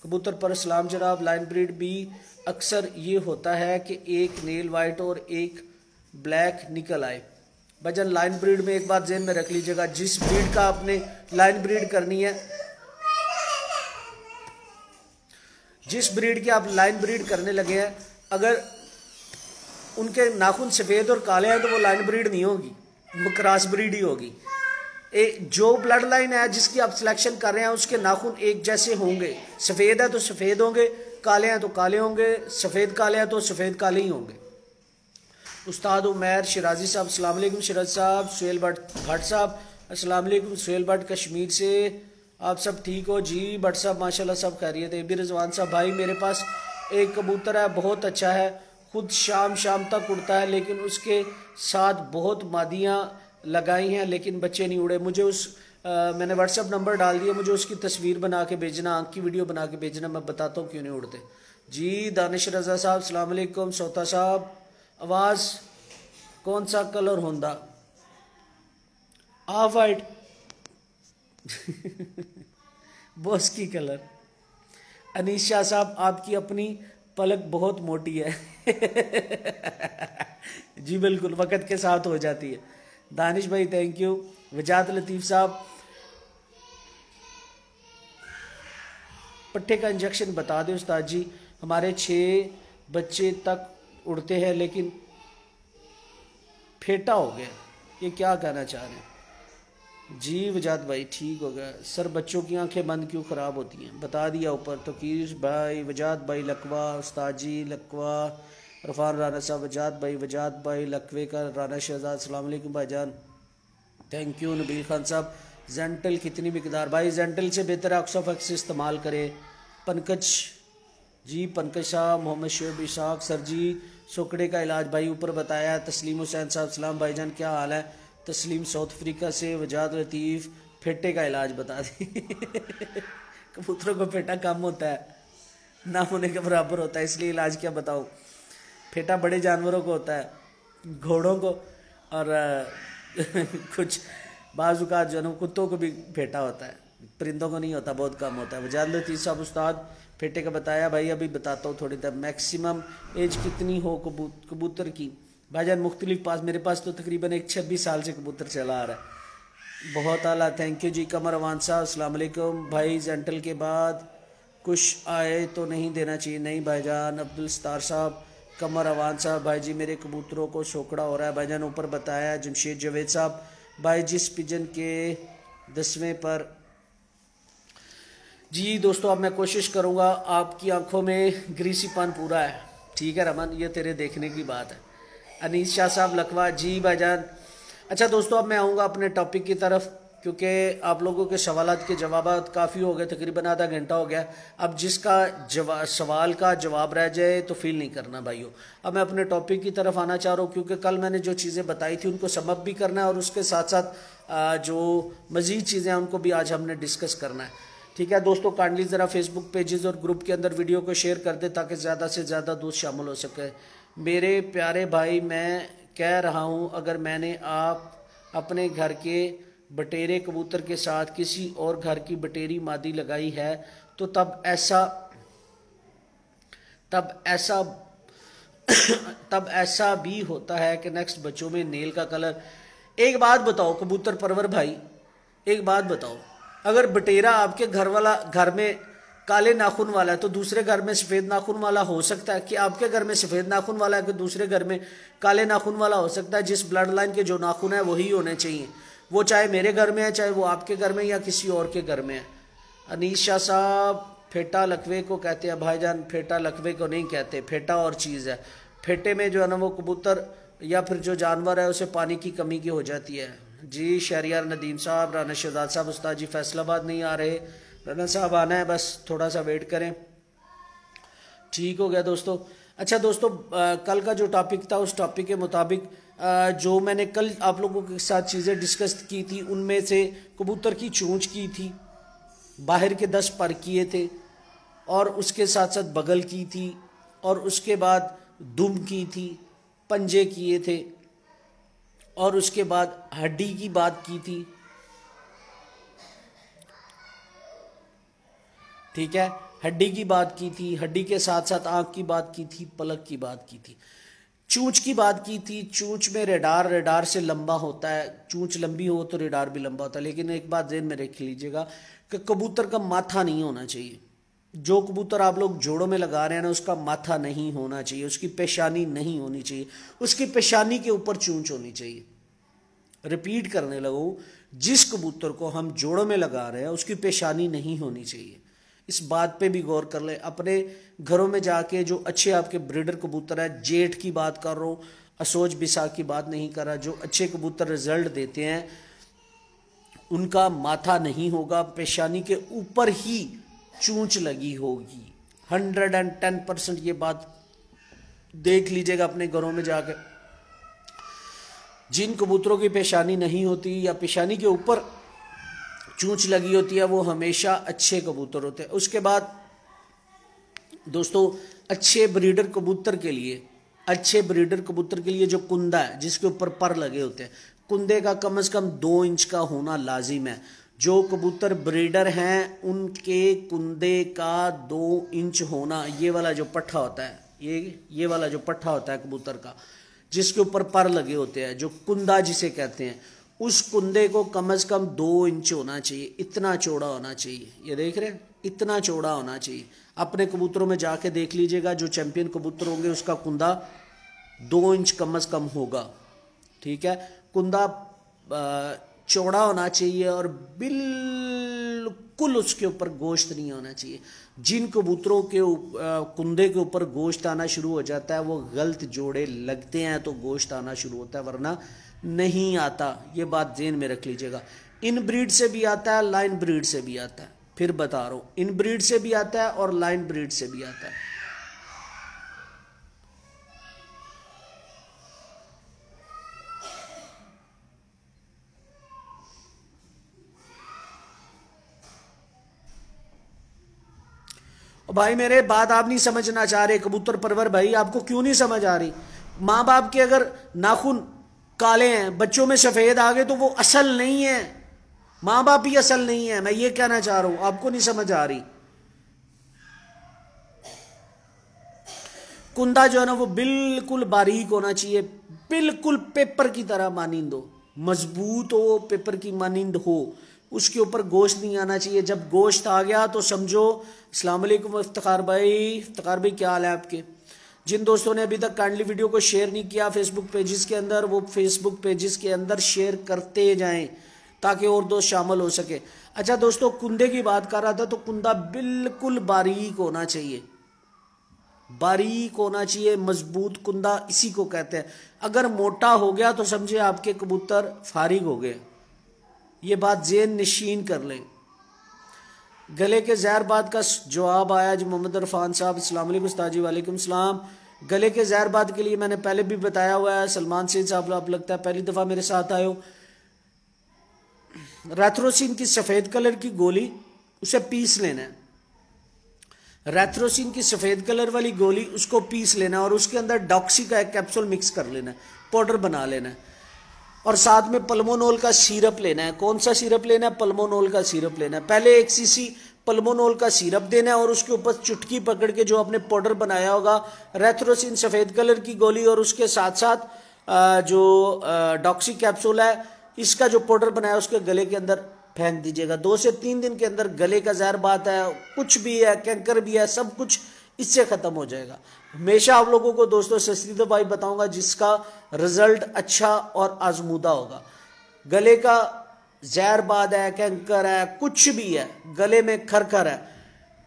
कबूतर पर सलाम जनाब। लाइन ब्रीड भी अक्सर ये होता है कि एक नेल वाइट और एक ब्लैक निकल आए। भजन लाइन ब्रीड में एक बात ज़हन में रख लीजिएगा, जिस ब्रीड का आपने लाइन ब्रीड करनी है, जिस ब्रीड की आप लाइन ब्रीड करने लगे हैं, अगर उनके नाखून सफ़ेद और काले हैं तो वो लाइन ब्रीड नहीं होगी, वो क्रॉस ब्रीड ही होगी। जो ब्लड लाइन है जिसकी आप सिलेक्शन कर रहे हैं उसके नाखून एक जैसे होंगे, सफ़ेद है तो सफ़ेद होंगे, काले हैं तो काले होंगे, सफ़ेद काले हैं तो सफ़ेद काले ही होंगे। उस्ताद उमैर शिराजी साहब, अस्सलाम वालेकुम। शिराज साहब, सुहेल भट्ट साहब, अस्सलाम वालेकुम। सुहेल भट्ट कश्मीर से, आप सब ठीक हो जी? भट्ट साहब माशाल्लाह सब खैरियत है। भी रिजवान साहब, भाई मेरे पास एक कबूतर है, बहुत अच्छा है, खुद शाम तक उड़ता है, लेकिन उसके साथ बहुत मादियाँ लगाई हैं लेकिन बच्चे नहीं उड़े। मुझे मैंने व्हाट्सअप नंबर डाल दिया, मुझे उसकी तस्वीर बना के भेजना, आंख की वीडियो बना के भेजना, मैं बताता हूँ क्यों नहीं उड़ते जी। दानिश रजा साहब, अस्सलाम वालेकुम। सौता साहब, आवाज़ कौन सा कलर होंदा? ऑफ वाइट बॉस की कलर। अनीस शाह साहब आपकी अपनी पलक बहुत मोटी है। जी बिल्कुल, वक्त के साथ हो जाती है। दानिश भाई थैंक यू। वजात लतीफ़ साहब पट्टे का इंजेक्शन बता दें उस्ताद जी, हमारे 6 बच्चे तक उड़ते हैं लेकिन फेटा हो गया, ये क्या कहना चाह रहे हैं? जी वजात भाई ठीक हो गया सर, बच्चों की आंखें बंद क्यों ख़राब होती हैं? बता दिया ऊपर। तो कीश भाई, वजात भाई लकवा, उस्ताद जी लकवा, रफ़ान राना साहब, वजात भाई लकवे का, राना शहजाद अस्सलाम वालेकुम भाईजान थैंक यू। नबील खान साहब जेंटल कितनी मिकदार? भाई जेंटल से बेहतर ऑक्सोफेक्स इस्तेमाल करें। पंकज जी, पंकज साहब, मोहम्मद शोएब इशाक सर जी, सोकड़े का इलाज भाई ऊपर बताया। तस्लीम हुसैन साहब सलाम भाईजान क्या हाल है? तस्लीम साउथ अफ्रीका से। वजात लतीफ़ फेटे का इलाज बता दी। कबूतरों को फेटा कम होता है, ना होने के बराबर होता है, इसलिए इलाज क्या बताऊँ। फेटा बड़े जानवरों को होता है, घोड़ों को और कुछ बाजुकात जो है कुत्तों को भी फेटा होता है, परिंदों को नहीं होता, बहुत कम होता है। वजात लतीफ़ साहब उस्ताद फेटे का बताया भाई, अभी बताता हूँ थोड़ी देर। मैक्सिमम एज कितनी हो कबूतर की? भाईजान मुख्तलिफ पास, मेरे पास तो तकरीबन 26 साल से कबूतर चला आ रहा है। बहुत आला थैंक यू जी। कमर अवान साहब अस्सलाम वालेकुम भाई, जेंटल के बाद कुछ आए तो नहीं देना चाहिए? नहीं भाईजान। अब्दुल सत्तार साहब, कमर अवान साहब भाई जी मेरे कबूतरों को शोकड़ा हो रहा है भाईजान ऊपर बताया। जमशेद जवेद साहब भाई जिस पिजन के 10वें पर जी दोस्तों, अब मैं कोशिश करूंगा, आपकी आंखों में ग्रीसीपन पूरा है, ठीक है रमन, ये तेरे देखने की बात है। अनीस शाह साहब लकवा जी भाईजान। अच्छा दोस्तों, अब मैं आऊँगा अपने टॉपिक की तरफ, क्योंकि आप लोगों के सवालात के जवाबात काफ़ी हो गए, तकरीबन आधा घंटा हो गया। अब जिसका सवाल का जवाब रह जाए तो फील नहीं करना भाइयों। अब मैं अपने टॉपिक की तरफ आना चाह रहा हूँ, क्योंकि कल मैंने जो चीज़ें बताई थी उनको समअप भी करना है, और उसके साथ साथ जो मज़ीद चीज़ें हैं उनको भी आज हमने डिस्कस करना है, ठीक है दोस्तों। काइंडली ज़रा फेसबुक पेजेस और ग्रुप के अंदर वीडियो को शेयर कर दे ताकि ज़्यादा से ज़्यादा दोस्त शामिल हो सके। मेरे प्यारे भाई, मैं कह रहा हूँ, अगर मैंने अपने घर के बटेरे कबूतर के साथ किसी और घर की बटेरी मादी लगाई है तो तब ऐसा भी होता है कि नेक्स्ट बच्चों में नेल का कलर। एक बात बताओ कबूतर परवर भाई, एक बात बताओ, अगर बटेरा आपके घर में काले नाखून वाला है तो दूसरे घर में सफ़ेद नाखून वाला हो सकता है? कि आपके घर में सफ़ेद नाखून वाला है कि दूसरे घर में काले नाखून वाला हो सकता है? जिस ब्लड लाइन के जो नाखून है वही होने चाहिए, वो चाहे मेरे घर में है, चाहे वो आपके घर में या किसी और के घर में है। अनीस शाह साहब फेटा लकवे को कहते हैं भाईजान, फेटा लकवे को नहीं कहते, फेटा और चीज़ है। फेटे में जो है ना वो कबूतर या फिर जो जानवर है उसे पानी की कमी की हो जाती है। जी शहरियार नदीम साहब, राना शहजाद साहब उस्ताद जी फैसलाबाद नहीं आ रहे, राना साहब आना है, बस थोड़ा सा वेट करें। ठीक हो गया दोस्तों। अच्छा दोस्तों, कल का जो टॉपिक था उस टॉपिक के मुताबिक जो मैंने कल आप लोगों के साथ चीज़ें डिस्कस की थी, उनमें से कबूतर की चोंच की थी, बाहर के 10 पर किए थे, और उसके साथ साथ बगल की थी, और उसके बाद दुम की थी, पंजे किए थे, और उसके बाद हड्डी की बात की थी, ठीक है, हड्डी की बात की थी, हड्डी के साथ साथ आँख की बात की थी, पलक की बात की थी, चूंच की बात की थी। चूंच में रेडार से लंबा होता है, चूंच लंबी हो तो रेडार भी लंबा होता है। लेकिन एक बात ध्यान में रख लीजिएगा कि कबूतर का माथा नहीं होना चाहिए। जो कबूतर आप लोग जोड़ों में लगा रहे हैं ना, उसका माथा नहीं होना चाहिए, उसकी पेशानी नहीं होनी चाहिए, उसकी पेशानी के ऊपर चूंच होनी चाहिए। रिपीट करने लगूँ, जिस कबूतर को हम जोड़ों में लगा रहे हैं उसकी पेशानी नहीं होनी चाहिए। इस बात पे भी गौर कर ले। अपने घरों में जाके जो अच्छे आपके ब्रीडर कबूतर है, जेठ की बात कर रहा हूँ, असोज बिसा की बात नहीं कर रहा, जो अच्छे कबूतर रिजल्ट देते हैं उनका माथा नहीं होगा, पेशानी के ऊपर ही चूंच लगी होगी। 110% ये बात देख लीजिएगा अपने घरों में जाके। जिन कबूतरों की पेशानी नहीं होती या पेशानी के ऊपर चूंच लगी होती है वो हमेशा अच्छे कबूतर होते हैं। उसके बाद दोस्तों, अच्छे ब्रीडर कबूतर के लिए जो कुंदा है जिसके ऊपर पर लगे होते हैं, कुंदे का कम से कम 2 इंच का होना लाजिम है। जो कबूतर ब्रीडर हैं उनके कुंदे का 2 इंच होना, ये वाला जो पट्ठा होता है, ये वाला जो पट्ठा होता है कबूतर का जिसके ऊपर पर लगे होते हैं, जो कुंदा जिसे कहते हैं, उस कुंदे को कम से कम 2 इंच होना चाहिए, इतना चौड़ा होना चाहिए। ये देख रहे हैं, इतना चौड़ा होना चाहिए। अपने कबूतरों में जाके देख लीजिएगा, जो चैंपियन कबूतर होंगे उसका कुंदा 2 इंच कम से कम होगा। ठीक है, कुंदा चौड़ा होना चाहिए और बिल्कुल उसके ऊपर गोश्त नहीं होना चाहिए। जिन कबूतरों के कुंदे के ऊपर गोश्त आना शुरू हो जाता है वो गलत जोड़े लगते हैं तो गोश्त आना शुरू होता है, वरना नहीं आता। ये बात ध्यान में रख लीजिएगा। इन ब्रीड से भी आता है, लाइन ब्रीड से भी आता है। फिर बता रहा हूँ, इन ब्रीड से भी आता है और लाइन ब्रीड से भी आता है। भाई मेरे बात आप नहीं समझना चाह रहे कबूतर परवर भाई, आपको क्यों नहीं समझ आ रही? माँ बाप के अगर नाखून काले हैं, बच्चों में सफेद आ गए तो वो असल नहीं है, माँ बाप ही असल नहीं है। मैं ये कहना चाह रहा हूं, आपको नहीं समझ आ रही। कुंदा जो है ना वो बिल्कुल बारीक होना चाहिए, बिल्कुल पेपर की तरह मानिंद हो, मजबूत हो, पेपर की मानिंद हो, उसके ऊपर गोश्त नहीं आना चाहिए। जब गोश्त आ गया तो समझो। अस्सलाम वालेकुम इफ्तिखार भाई क्या हाल है आपके? जिन दोस्तों ने अभी तक काइंडली वीडियो को शेयर नहीं किया फेसबुक पेजेस के अंदर, वो फेसबुक पेजेस के अंदर शेयर करते जाएं ताकि और दोस्त शामिल हो सके। अच्छा दोस्तों, कुंदे की बात कर रहा था तो कुंदा बिल्कुल बारीक होना चाहिए, बारीक होना चाहिए, मजबूत कुंदा इसी को कहते हैं। अगर मोटा हो गया तो समझे आपके कबूतर फारिग हो गए। ये बात ज़ेन नशीन कर लें। गले के ज़हर बाद का जवाब आया जी मोहम्मद इरफान साहब, अस्सलाम वालेकुम उस्ताद जी। वालेकुम सलाम। गले के ज़हर बाद के लिए मैंने पहले भी बताया हुआ है। सलमान सैद साहब, आप लगता है पहली दफ़ा मेरे साथ आए हो। रैथ्रोसिन की सफ़ेद कलर की गोली, उसे पीस लेना है। रैथ्रोसिन की सफ़ेद कलर वाली गोली, उसको पीस लेना है और उसके अंदर डॉक्सी का एक कैप्सूल मिक्स कर लेना है, पाउडर बना लेना है। और साथ में पल्मोनोल का सिरप लेना है। कौन सा सिरप लेना है? पल्मोनोल का सिरप लेना है। पहले 1 सीसी पल्मोनोल का सिरप देना है और उसके ऊपर चुटकी पकड़ के जो आपने पाउडर बनाया होगा, रैथ्रोसिन सफ़ेद कलर की गोली और उसके साथ साथ जो डॉक्सी कैप्सूल है, इसका जो पाउडर बनाया उसके गले के अंदर फेंक दीजिएगा। 2 से 3 दिन के अंदर गले का जहर बात है, कुछ भी है, कैंकर भी है, सब कुछ इससे ख़त्म हो जाएगा। हमेशा आप लोगों को दोस्तों सस्ती दवाई बताऊंगा जिसका रिजल्ट अच्छा और आजमूदा होगा। गले का जहरबाद है, कैंकर है, कुछ भी है, गले में खरखर है,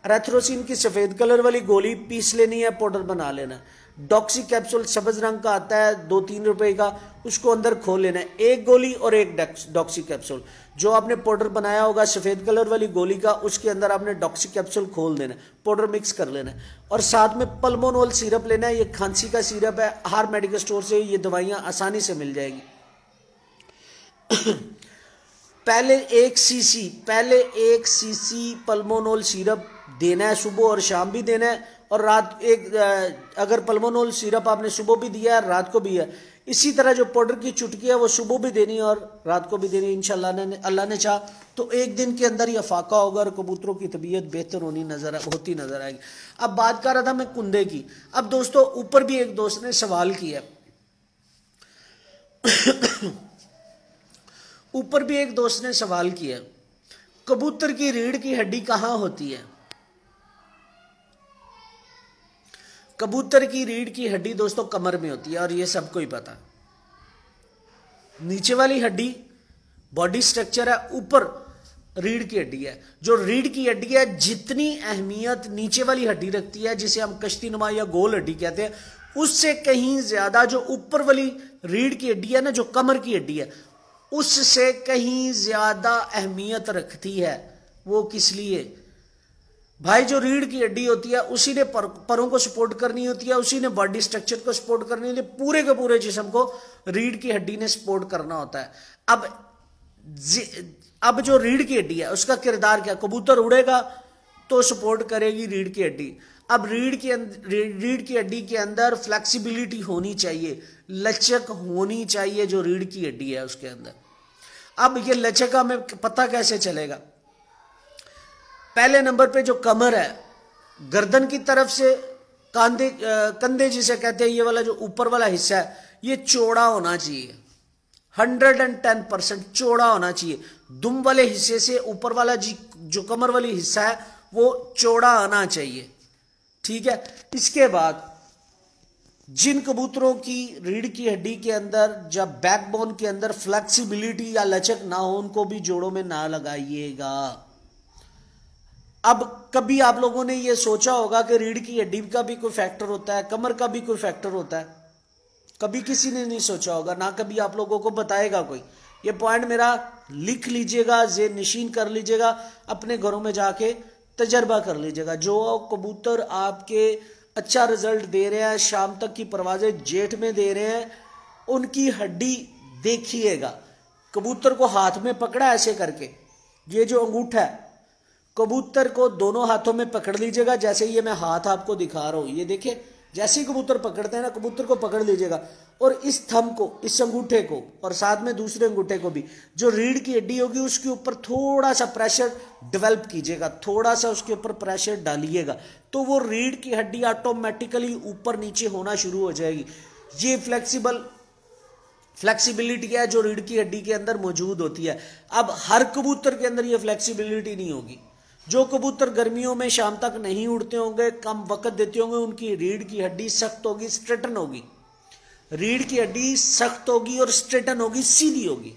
रैथ्रोसिन की सफ़ेद कलर वाली गोली पीस लेनी है, पाउडर बना लेना है। डॉक्सी कैप्सूल सब्ज रंग का आता है 2-3 रुपए का, उसको अंदर खोल लेना है। 1 गोली और 1 डॉक्सी कैप्सूल, जो आपने पाउडर बनाया होगा सफ़ेद कलर वाली गोली का, उसके अंदर आपने डॉक्सी कैप्सूल खोल देना है, पाउडर मिक्स कर लेना है और साथ में पल्मोनोल सिरप लेना है। ये खांसी का सिरप है, हर मेडिकल स्टोर से ये दवाइयाँ आसानी से मिल जाएगी। पहले 1 सीसी पल्मोनोल सिरप देना है, सुबह और शाम भी देना है। और रात अगर पल्मोनोल सिरप आपने सुबह भी दिया है, रात को भी है, इसी तरह जो पाउडर की चुटकी है वो सुबह भी देनी है और रात को भी देनी है। इंशाल्लाह अल्लाह ने चाहा तो 1 दिन के अंदर ही अफाका होगा और कबूतरों की तबीयत बेहतर होती नजर आएगी। अब बात कर रहा था मैं कुंदे की। अब दोस्तों ऊपर भी एक दोस्त ने सवाल किया, ऊपर भी एक दोस्त ने सवाल किया, कबूतर की रीढ़ की हड्डी कहाँ होती है? कबूतर की रीढ़ की हड्डी दोस्तों कमर में होती है और ये सबको ही पता। नीचे वाली हड्डी बॉडी स्ट्रक्चर है, ऊपर रीढ़ की हड्डी है। जो रीढ़ की हड्डी है, जितनी अहमियत नीचे वाली हड्डी रखती है, जिसे हम कश्तीनुमा या गोल हड्डी कहते हैं, उससे कहीं ज्यादा जो ऊपर वाली रीढ़ की हड्डी है ना, जो कमर की हड्डी है, उससे कहीं ज्यादा अहमियत रखती है। वो किस लिए भाई? जो रीढ़ की हड्डी होती है उसी ने परों को सपोर्ट करनी होती है, उसी ने बॉडी स्ट्रक्चर को सपोर्ट करनी होती है, पूरे के पूरे जिस्म को रीढ़ की हड्डी ने सपोर्ट करना होता है। अब जो रीढ़ की हड्डी है उसका किरदार क्या? कबूतर उड़ेगा तो सपोर्ट करेगी रीढ़ की हड्डी। अब रीढ़ की हड्डी के अंदर फ्लेक्सिबिलिटी होनी चाहिए, लचक होनी चाहिए, जो रीढ़ की हड्डी है उसके अंदर। अब ये लचक हमें पता कैसे चलेगा? पहले नंबर पे जो कमर है, गर्दन की तरफ से कंधे जिसे कहते हैं, ये वाला जो ऊपर वाला हिस्सा है ये चौड़ा होना चाहिए, 110% चौड़ा होना चाहिए। दुम वाले हिस्से से ऊपर वाला जो कमर वाली हिस्सा है वो चौड़ा आना चाहिए, ठीक है। इसके बाद जिन कबूतरों की रीढ़ की हड्डी के अंदर जब बैकबोन के अंदर फ्लेक्सिबिलिटी या लचक ना हो, उनको भी जोड़ों में ना लगाइएगा। अब कभी आप लोगों ने ये सोचा होगा कि रीढ़ की हड्डी का भी कोई फैक्टर होता है, कमर का भी कोई फैक्टर होता है? कभी किसी ने नहीं सोचा होगा, ना कभी आप लोगों को बताएगा कोई। ये पॉइंट मेरा लिख लीजिएगा, जे निशीन कर लीजिएगा, अपने घरों में जाके तजर्बा कर लीजिएगा। जो कबूतर आपके अच्छा रिजल्ट दे रहे हैं, शाम तक की परवाजें जेठ में दे रहे हैं, उनकी हड्डी देखिएगा। कबूतर को हाथ में पकड़ा ऐसे करके, ये जो अंगूठा है, कबूतर को दोनों हाथों में पकड़ लीजिएगा, जैसे ये मैं हाथ आपको दिखा रहा हूं, ये देखिए। जैसे ही कबूतर पकड़ते हैं ना, कबूतर को पकड़ लीजिएगा और इस थंब को, इस अंगूठे को और साथ में दूसरे अंगूठे को भी, जो रीढ़ की हड्डी होगी उसके ऊपर थोड़ा सा प्रेशर डेवलप कीजिएगा, थोड़ा सा उसके ऊपर प्रेशर डालिएगा, तो वो रीढ़ की हड्डी ऑटोमेटिकली ऊपर नीचे होना शुरू हो जाएगी। ये फ्लेक्सिबिलिटी है जो रीढ़ की हड्डी के अंदर मौजूद होती है। अब हर कबूतर के अंदर ये फ्लेक्सिबिलिटी नहीं होगी। जो कबूतर गर्मियों में शाम तक नहीं उड़ते होंगे, कम वक्त देते होंगे, उनकी रीढ़ की हड्डी सख्त होगी, स्ट्रेटन होगी। रीढ़ की हड्डी सख्त होगी और स्ट्रेटन होगी, सीधी होगी।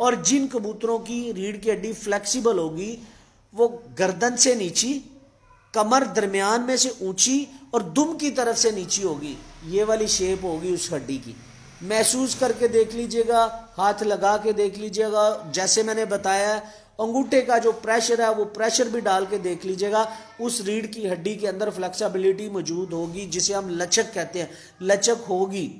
और जिन कबूतरों की रीढ़ की हड्डी फ्लेक्सिबल होगी, वो गर्दन से नीची, कमर दरमियान में से ऊंची और दुम की तरफ से नीची होगी। ये वाली शेप होगी उस हड्डी की। महसूस करके देख लीजिएगा, हाथ लगा के देख लीजिएगा, जैसे मैंने बताया। अंगूठे का जो प्रेशर है वो प्रेशर भी डाल के देख लीजिएगा। उस रीढ़ की हड्डी के अंदर फ्लेक्सिबिलिटी मौजूद होगी, जिसे हम लचक कहते हैं, लचक होगी।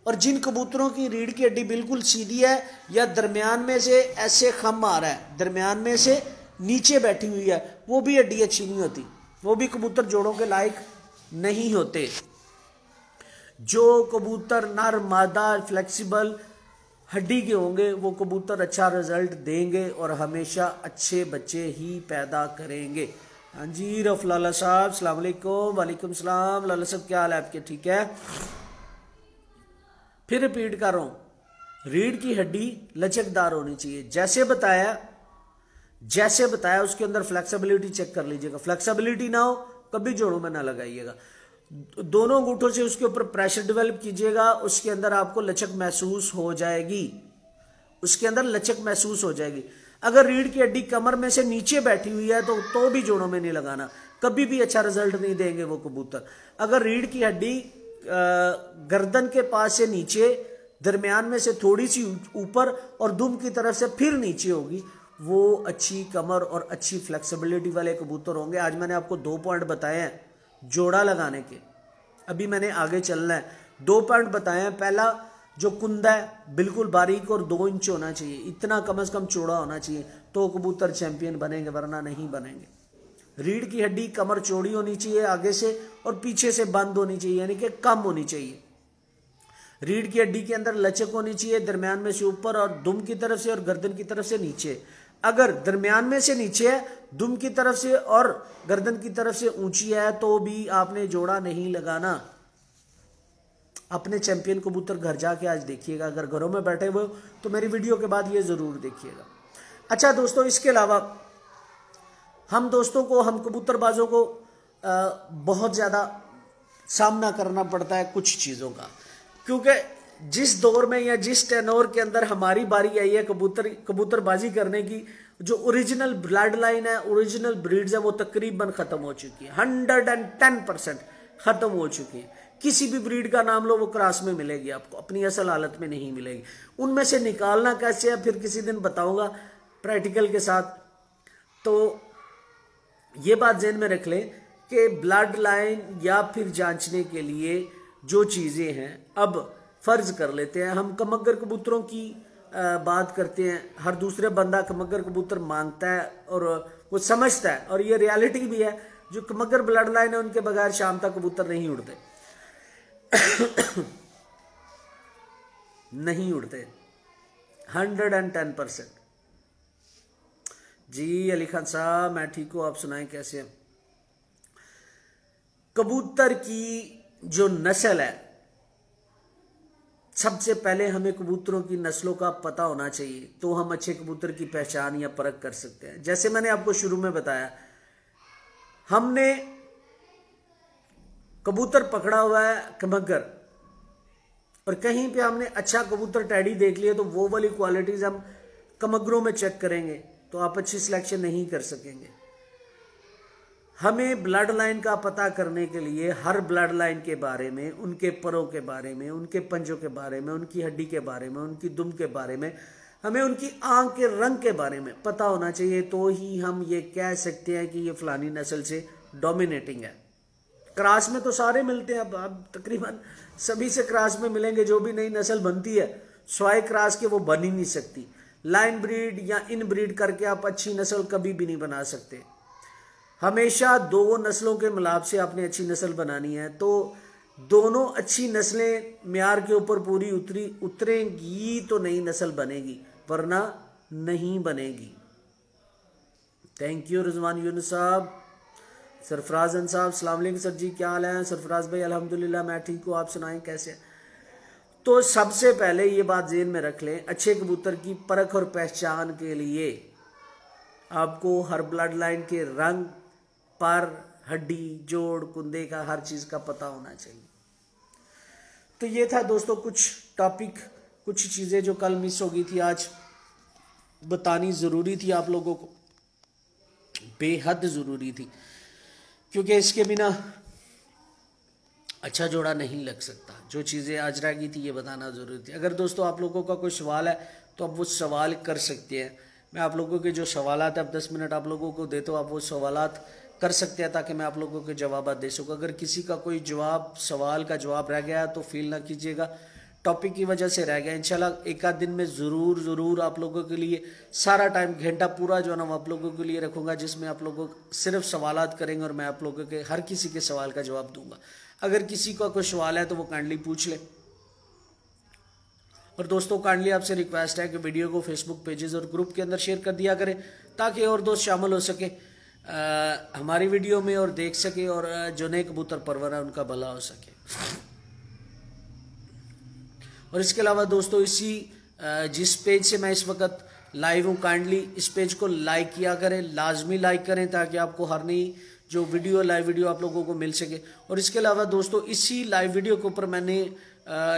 और जिन कबूतरों की रीढ़ की हड्डी बिल्कुल सीधी है या दरमियान में से ऐसे खम आ रहा है, दरमियान में से नीचे बैठी हुई है, वो भी हड्डी अच्छी नहीं होती, वो भी कबूतर जोड़ों के लायक नहीं होते। जो कबूतर नर मादा फ्लेक्सिबल हड्डी के होंगे वो कबूतर अच्छा रिजल्ट देंगे और हमेशा अच्छे बच्चे ही पैदा करेंगे। हाँ जी रफ लाला साहब, अस्सलाम वालेकुम। वालेकुम सलाम लाला साहब, क्या हाल है आपके? ठीक है। फिर रिपीट कर रहा हूं, रीढ़ की हड्डी लचकदार होनी चाहिए, जैसे बताया उसके अंदर फ्लेक्सिबिलिटी चेक कर लीजिएगा। फ्लेक्सिबिलिटी ना हो कभी जोड़ों में ना लगाइएगा। दोनों अंगूठों से उसके ऊपर प्रेशर डेवलप कीजिएगा, उसके अंदर आपको लचक महसूस हो जाएगी, उसके अंदर लचक महसूस हो जाएगी। अगर रीढ़ की हड्डी कमर में से नीचे बैठी हुई है तो भी जोड़ों में नहीं लगाना, कभी भी अच्छा रिजल्ट नहीं देंगे वो कबूतर। अगर रीढ़ की हड्डी गर्दन के पास से नीचे, दरमियान में से थोड़ी सी ऊपर और दुम की तरफ से फिर नीचे होगी, वो अच्छी कमर और अच्छी फ्लेक्सिबिलिटी वाले कबूतर होंगे। आज मैंने आपको 2 पॉइंट बताए हैं जोड़ा लगाने के, अभी मैंने आगे चलना है। 2 पॉइंट बताए हैं। पहला, जो कुंदा है बिल्कुल बारीक और 2 इंच होना चाहिए, इतना कम से कम चौड़ा होना चाहिए, तो कबूतर चैंपियन बनेंगे, वरना नहीं बनेंगे। रीढ़ की हड्डी कमर चौड़ी होनी चाहिए आगे से और पीछे से बंद होनी चाहिए, यानी कि कम होनी चाहिए। रीढ़ की हड्डी के अंदर लचक होनी चाहिए, दरमियान में से ऊपर और दुम की तरफ से और गर्दन की तरफ से नीचे। अगर दरमियान में से नीचे है, दुम की तरफ से और गर्दन की तरफ से ऊंची है, तो भी आपने जोड़ा नहीं लगाना। अपने चैंपियन कबूतर घर जाके आज देखिएगा, अगर घरों में बैठे हुए तो मेरी वीडियो के बाद ये जरूर देखिएगा। अच्छा दोस्तों, इसके अलावा हम कबूतरबाजों को बहुत ज्यादा सामना करना पड़ता है कुछ चीजों का, क्योंकि जिस दौर में या जिस टेनोर के अंदर हमारी बारी आई है कबूतरबाजी करने की, जो ओरिजिनल ब्लड लाइन है, ओरिजिनल ब्रीड्स है, वो तकरीबन खत्म हो चुकी है, 110% खत्म हो चुकी है। किसी भी ब्रीड का नाम लो, वो क्रॉस में मिलेगी आपको, अपनी असल हालत में नहीं मिलेगी। उनमें से निकालना कैसे है फिर किसी दिन बताऊंगा प्रैक्टिकल के साथ। तो ये बात ज़हन में रख लें कि ब्लड लाइन या फिर जांचने के लिए जो चीज़ें हैं, अब फर्ज कर लेते हैं हम कमगर कबूतरों की बात करते हैं। हर दूसरे बंदा कमगर कबूतर मांगता है और वो समझता है, और ये रियलिटी भी है। जो कमगर ब्लड लाइन है उनके बगैर शाम तक कबूतर नहीं उड़ते नहीं उड़ते। 110%। जी अली खान साहब मैं ठीक हूँ, आप सुनाएं कैसे हैं। कबूतर की जो नस्ल है, सबसे पहले हमें कबूतरों की नस्लों का पता होना चाहिए, तो हम अच्छे कबूतर की पहचान या परख कर सकते हैं। जैसे मैंने आपको शुरू में बताया, हमने कबूतर पकड़ा हुआ है कमगर, और कहीं पे हमने अच्छा कबूतर टैडी देख लिया, तो वो वाली क्वालिटीज हम कमगरों में चेक करेंगे तो आप अच्छी सिलेक्शन नहीं कर सकेंगे। हमें ब्लड लाइन का पता करने के लिए हर ब्लड लाइन के बारे में, उनके परों के बारे में, उनके पंजों के बारे में, उनकी हड्डी के बारे में, उनकी दुम के बारे में, हमें उनकी आंख के रंग के बारे में पता होना चाहिए, तो ही हम ये कह सकते हैं कि ये फलानी नस्ल से डोमिनेटिंग है। क्रॉस में तो सारे मिलते हैं, अब तकरीबन सभी से क्रॉस में मिलेंगे। जो भी नई नस्ल बनती है स्वाय क्रॉस के वो बन ही नहीं सकती। लाइन ब्रीड या इन ब्रीड करके आप अच्छी नस्ल कभी भी नहीं बना सकते। हमेशा दो नस्लों के मिलाप से आपने अच्छी नस्ल बनानी है, तो दोनों अच्छी नस्लें म्यार के ऊपर पूरी उतरेंगी तो नई नस्ल बनेगी, वरना नहीं बनेगी। थैंक यू रिजवान यूनुस साहब। सरफराज साहब अस्सलाम वालेकुम सर जी, क्या हाल है। सरफराज भाई अल्हम्दुलिल्लाह मैं ठीक हूँ, आप सुनाएं कैसे हैं। तो सबसे पहले ये बात ज़हन में रख लें, अच्छे कबूतर की परख और पहचान के लिए आपको हर ब्लड लाइन के रंग, पर, हड्डी, जोड़, कुंदे का हर चीज़ का पता होना चाहिए। तो ये था दोस्तों कुछ टॉपिक, कुछ चीज़ें जो कल मिस हो गई थी, आज बतानी ज़रूरी थी आप लोगों को, बेहद ज़रूरी थी, क्योंकि इसके बिना अच्छा जोड़ा नहीं लग सकता। जो चीज़ें आज रह गई थी ये बताना ज़रूरी थी। अगर दोस्तों आप लोगों का कोई सवाल है तो आप वो सवाल कर सकते हैं। मैं आप लोगों के जो सवालात है, अब 10 मिनट आप लोगों को देता हूँ, आप वो सवालात कर सकते हैं ताकि मैं आप लोगों के जवाब दे सकूँ। अगर किसी का कोई सवाल का जवाब रह गया तो फील ना कीजिएगा, टॉपिक की वजह से रह गया। इंशाल्लाह एक आध दिन में ज़रूर आप लोगों के लिए सारा टाइम, घंटा पूरा जो है ना, आप लोगों के लिए रखूँगा, जिसमें आप लोगों सिर्फ सवालात करेंगे और मैं आप लोगों के हर किसी के सवाल का जवाब दूंगा। अगर किसी का कोई सवाल है तो वो काइंडली पूछ ले। और दोस्तों काइंडली आपसे रिक्वेस्ट है कि वीडियो को फेसबुक पेजेस और ग्रुप के अंदर शेयर कर दिया करें, ताकि और दोस्त शामिल हो सके हमारी वीडियो में और देख सके, और जो नए कबूतर परवर है उनका भला हो सके। और इसके अलावा दोस्तों जिस पेज से मैं इस वक्त लाइव हूँ, काइंडली इस पेज को लाइक किया करें, लाजमी लाइक करें, ताकि आपको हर नई जो लाइव वीडियो आप लोगों को मिल सके। और इसके अलावा दोस्तों इसी लाइव वीडियो के ऊपर मैंने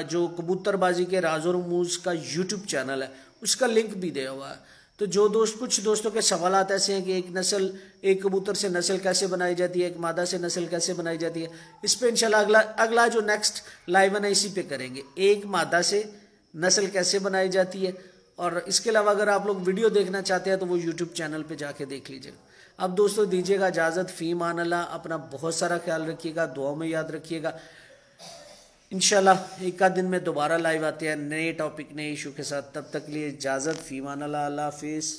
जो कबूतरबाजी के राज और रमूज का यूट्यूब चैनल है उसका लिंक भी दिया हुआ है। तो जो कुछ दोस्तों के सवाल ऐसे हैं कि एक कबूतर से नस्ल कैसे बनाई जाती है, एक मादा से नस्ल कैसे बनाई जाती है, इस पे इंशाल्लाह अगला जो नेक्स्ट लाइव है ना इसी पे करेंगे, एक मादा से नस्ल कैसे बनाई जाती है। और इसके अलावा अगर आप लोग वीडियो देखना चाहते हैं तो वो यूट्यूब चैनल पे जाके देख लीजिएगा। अब दोस्तों दीजिएगा इजाज़त, फी मान अल्लाह, अपना बहुत सारा ख्याल रखिएगा, दुआओं में याद रखिएगा। इंशाल्लाह एक आध दिन में दोबारा लाइव आते हैं नए टॉपिक, नए इशू के साथ। तब तक लिए इजाज़त, फी मान अल्लाह, अल्लाह हाफिज़।